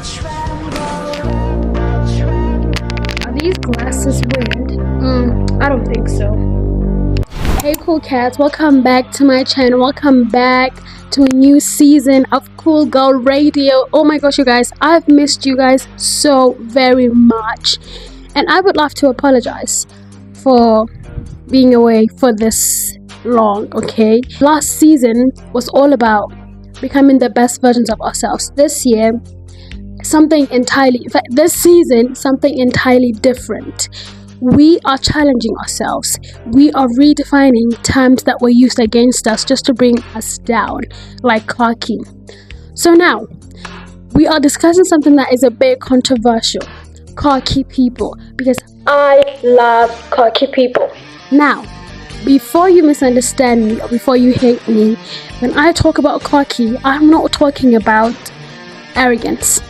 Are these glasses weird? I don't think so. Hey cool cats, welcome back to my channel. Welcome back to a new season of Cool Girl Radio. Oh my gosh, you guys, I've missed you guys so very much. And I would love to apologize for being away for this long, okay? Last season was all about becoming the best versions of ourselves. This year, this season, something entirely different. We are challenging ourselves. We are redefining terms that were used against us just to bring us down, like cocky. So now, we are discussing something that is a bit controversial. Cocky people. Because I love cocky people. Now, before you misunderstand me or before you hate me, when I talk about cocky, I'm not talking about arrogance.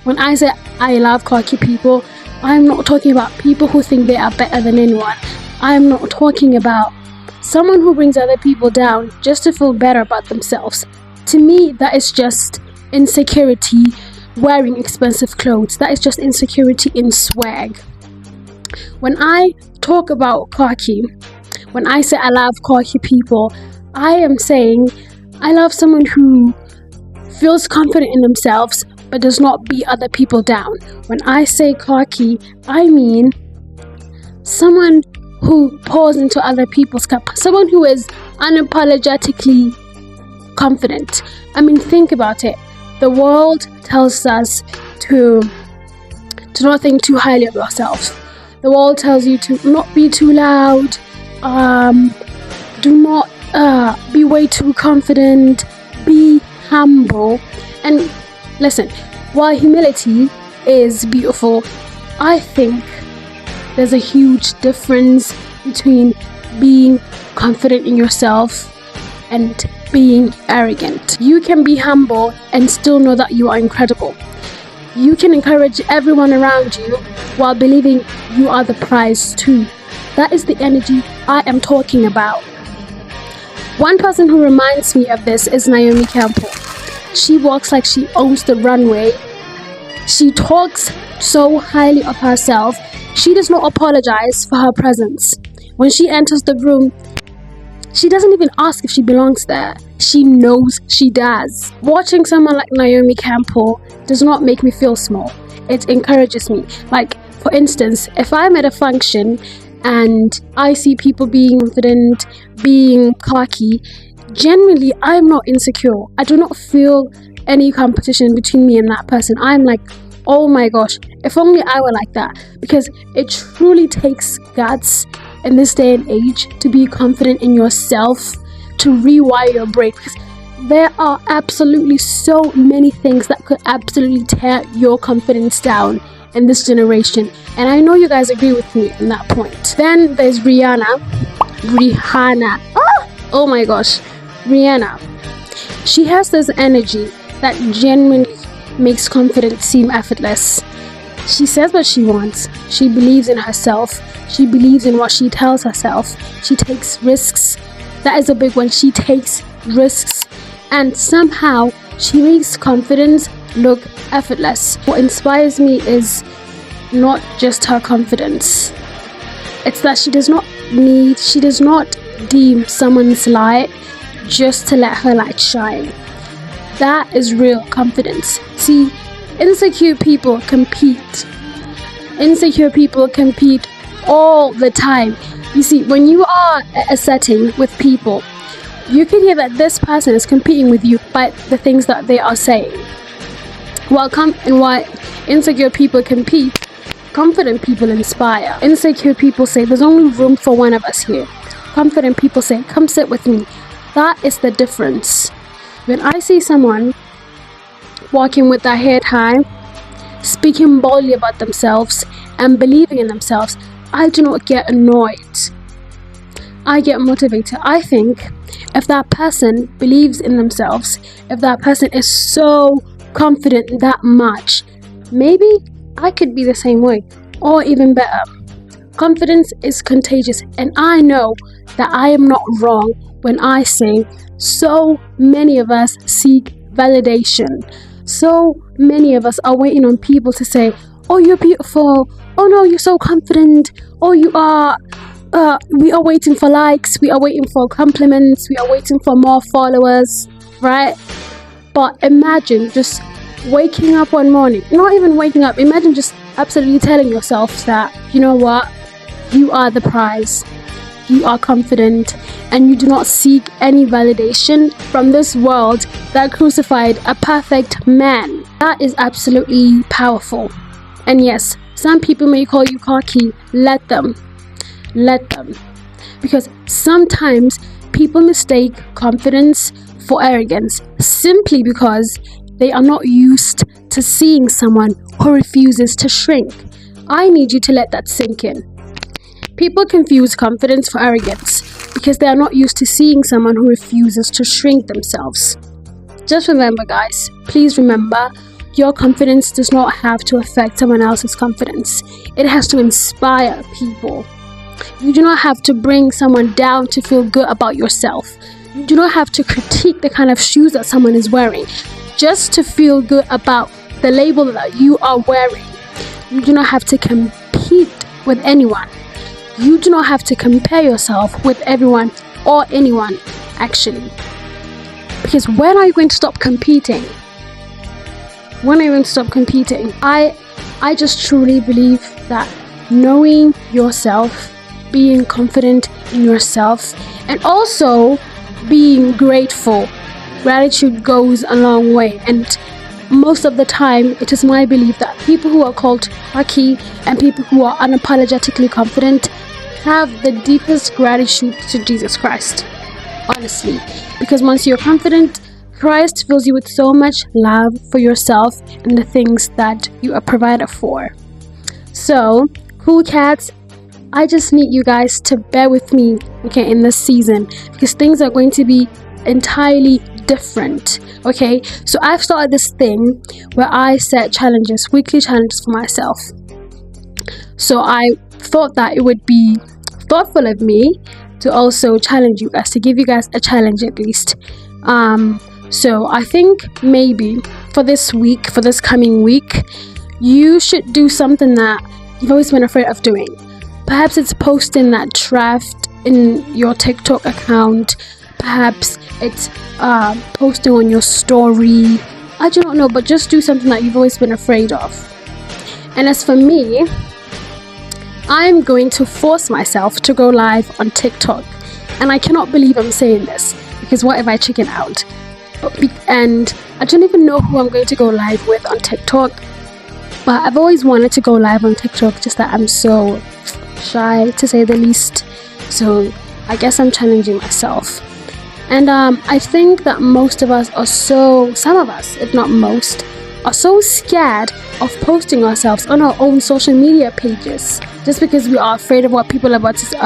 When I say I love cocky people, I'm not talking about people who think they are better than anyone. I'm not talking about someone who brings other people down just to feel better about themselves. To me, that is just insecurity wearing expensive clothes. That is just insecurity in swag. When I talk about cocky, when I say I love cocky people, I am saying I love someone who feels confident in themselves but does not beat other people down. When I say cocky, I mean someone who pours into other people's cup, someone who is unapologetically confident. I mean, think about it. The world tells us to not think too highly of yourself. The world tells you to not be too loud, do not be way too confident, be humble. And listen, while humility is beautiful, I think there's a huge difference between being confident in yourself and being arrogant. You can be humble and still know that you are incredible. You can encourage everyone around you while believing you are the prize too. That is the energy I am talking about. One person who reminds me of this is Naomi Campbell. She walks like she owns the runway. She talks so highly of herself. She does not apologize for her presence. When she enters the room, she doesn't even ask if she belongs there. She knows she does. Watching someone like Naomi Campbell does not make me feel small. It encourages me. Like, for instance, if I'm at a function and I see people being confident, being cocky, generally I'm not insecure. I do not feel any competition between me and that person. I'm like, oh my gosh, if only I were like that. Because it truly takes guts in this day and age to be confident in yourself, to rewire your brain. Because there are absolutely so many things that could absolutely tear your confidence down in this generation. And I know you guys agree with me on that point. Then there's Rihanna. Oh my gosh. Rihanna. She has this energy that genuinely makes confidence seem effortless. She says what she wants. She believes in herself. She believes in what she tells herself. She takes risks. That is a big one. She takes risks. And somehow she makes confidence look effortless. What inspires me is not just her confidence. It's that she does not deem someone's light just to let her light shine. That is real confidence. See, insecure people compete. Insecure people compete all the time. You see, when you are at a setting with people, you can hear that this person is competing with you by the things that they are saying. While insecure people compete, confident people inspire. Insecure people say, there's only room for one of us here. Confident people say, come sit with me. That is the difference. When I see someone walking with their head high, speaking boldly about themselves and believing in themselves, I do not get annoyed. I get motivated. I think if that person believes in themselves, if that person is so confident that much, maybe I could be the same way or even better. Confidence is contagious, and I know that I am not wrong when I say so many of us seek validation So many of us are waiting on people to say, oh, you're beautiful. Oh no, you're so confident. Oh, you are. We are waiting for likes. We are waiting for compliments. We are waiting for more followers, right? But imagine just waking up one morning, not even waking up, imagine just absolutely telling yourself that, you know what, you are the prize. You are confident, and you do not seek any validation from this world that crucified a perfect man. That is absolutely powerful. And yes, some people may call you cocky. Let them. Because sometimes people mistake confidence for arrogance simply because they are not used to seeing someone who refuses to shrink. I need you to let that sink in. People confuse confidence for arrogance because they are not used to seeing someone who refuses to shrink themselves. Just remember, guys, please remember, your confidence does not have to affect someone else's confidence. It has to inspire people. You do not have to bring someone down to feel good about yourself. You do not have to critique the kind of shoes that someone is wearing just to feel good about the label that you are wearing. You do not have to compete with anyone. You do not have to compare yourself with everyone or anyone, actually. Because when are you going to stop competing? I just truly believe that knowing yourself, being confident in yourself, and also being grateful. Gratitude goes a long way, and most of the time it is my belief that people who are called cocky and people who are unapologetically confident have the deepest gratitude to Jesus Christ, honestly, because once you're confident, Christ fills you with so much love for yourself and the things that you are provided for. So, cool cats, I just need you guys to bear with me, okay, in this season, because things are going to be entirely different. Okay, so I've started this thing where I set challenges, weekly challenges for myself. So I thought that it would be thoughtful of me to also challenge you guys, to give you guys a challenge at least. So I think maybe for this coming week, you should do something that you've always been afraid of doing. Perhaps it's posting that draft in your TikTok account. Perhaps it's posting on your story. I don't know, but just do something that you've always been afraid of. And as for me, I'm going to force myself to go live on TikTok. And I cannot believe I'm saying this, because what if I chicken out? And I don't even know who I'm going to go live with on TikTok. But I've always wanted to go live on TikTok, just that I'm so shy, to say the least. So I guess I'm challenging myself. And I think that some of us, if not most, are so scared of posting ourselves on our own social media pages just because we are afraid of what people are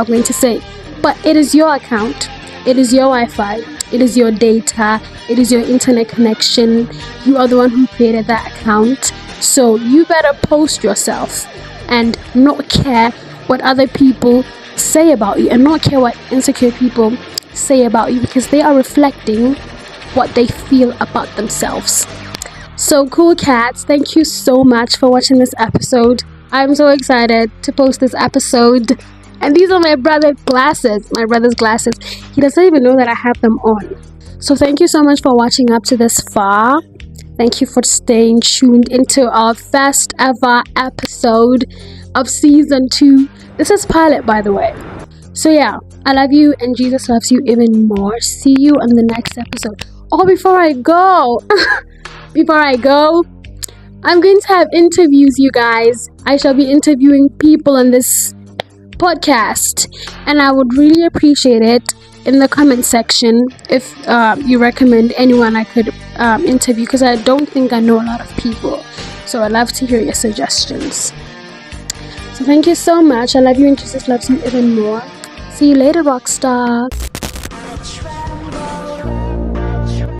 going to say. But it is your account, it is your Wi-Fi, it is your data, it is your internet connection. You are the one who created that account. So you better post yourself and not care what other people say about you, and not care what insecure people say about you, because they are reflecting what they feel about themselves. So cool cats, thank you so much for watching this episode. I'm so excited to post this episode. And these are my brother's glasses. He doesn't even know that I have them on. So thank you so much for watching up to this far. Thank you for staying tuned into our first ever episode of season 2. This is pilot, by the way. So yeah, I love you and Jesus loves you even more. See you on the next episode. Oh, before I go, I'm going to have interviews, you guys. I shall be interviewing people on this podcast, and I would really appreciate it in the comment section if you recommend anyone I could interview, because I don't think I know a lot of people. So I'd love to hear your suggestions. So thank you so much. I love you and Jesus loves you even more. See you later, Rockstar.